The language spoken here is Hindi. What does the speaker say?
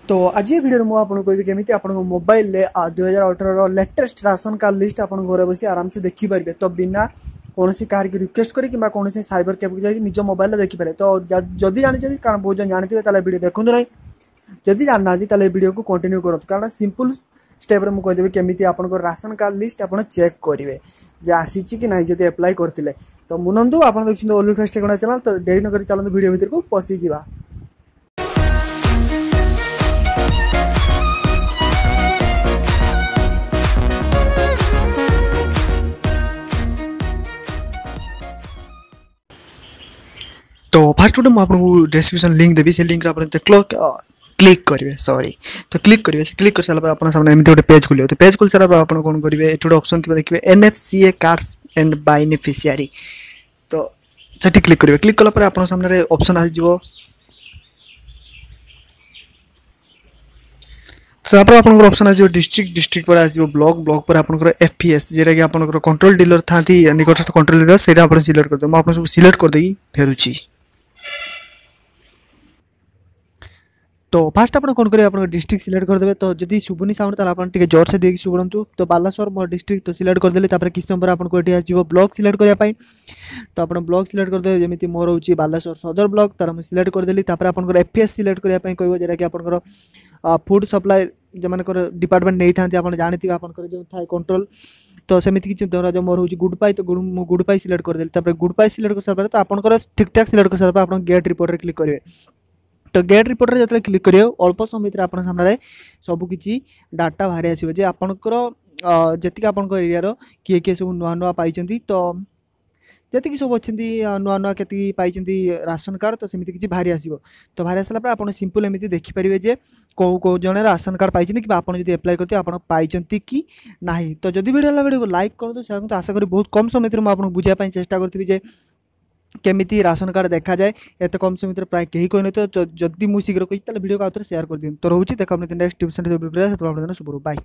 तो आज ये वीडियो मुझे कहबी केमी आप mobile 2018 latest ration card list आप घर बस आराम से देखिपारे तो बिना कौन कार की रिक्वेस्ट करी कौन साइबर कैफ जाकि निज मोबाइल देखिपारे तो जदि जानी कारण बहुत जन जानते हैं वीडियो देखूँ ना जदि जानना वीडियो को कंटिन्यू करूँ कारण सिंपल स्टेप मुझे कहदेवी केमी आप राशन कार्ड लिस्ट आप चेक करेंगे जे आसी कि ना जब एप्लाय करते तो मु नंदू आप देखते ओल्टाइज्ड चैनल तो डेरी नक चलते वीडियो भितर को पशिजा। तो फास्ट मुझे आपको डिस्क्रिप्शन लिंक देवी से लिंक क्लिक करेंगे सॉरी तो क्लिक करेंगे क्लिक कर सारा आप सामने एमती गोटे पेज खोल तो पेज खोल सारा आप कौन करेंगे ये गोटे ऑप्शन थी देखिए NFCA कार्ड्स एंड बेनिफिशियरी तो सेठी क्लिक करेंगे क्लिक कला आप सामने ऑप्शन आसीज तो आप ऑप्शन आस डिस्ट्रिक्ट पर आस ब्लॉक पर आप FPS जेटा कि आप कंट्रोल डीलर था निकटस्थ कंट्रोल डीलर से सिलेक्ट करदे मुझे सब सिलेक्ट करदे फेरुची। तो फास्ट आप कौन करेंगे आप डिस्ट्रिक्ट सिलेक्ट करदे तो जब शुभुनी साउंड तो आप जोर से देखिए शुभरंतु तो बालासोर मो डिस्ट्रिक्ट तो सिलेक्ट करदे किस नंबर आपको ये आसो ब्लॉक सिलेक्ट करने तो आप ब्लॉक सिलेक्ट करदे जमी मोर हो बालासोर सदर ब्लॉक तार मुझे सिलेक्ट करदेली आप FPS सिलेक्ट करने कह जेटा कि आप फूड सप्लाई जो मान डिपार्टमेंट नहीं था आप जानते आप जो था कंट्रोल तो सेमती किसी जो मोर हो गुड पाई तो गुड पाई सिलेक्ट करदेली गुड पाई सिलेक्ट कर सारा तो आप ठीक ठाक सिलेक्ट कर सारा आप गेट रिपोर्ट क्लिक करेंगे तो गेट रिपोर्ट जो क्लिक करेंगे अल्प समय भितर आप सामने सबकि डाटा बाहरी आसो जे आपणकर जी आप एरिया किए किए सब नुआ नुआ पाई तो जी सब अच्छा नुआ नुआ के पाई राशन कार्ड तो सेमती किसी बाहरी आसो तो बाहरी आसाला आप सिंपल एमती देखिपारे जे कौ जन राशन कार्ड पाई कि आप एप्लाय करते आप पाई कि ना तो जब वीडियो वीडियो को लाइक कर दो शेयर करते आशा करी बहुत कम समय में आपको बुझाई चेष्टा करी केमिति राशन कार्ड देखा जाए एत कम समय प्राय कहीं कहने तो जदि मुझे शीघ्र कही वीडियो को आउे शेयर कर दिखाँ तो रोचे देखा नेक्स्ट ट्यूशन शुभ बाय।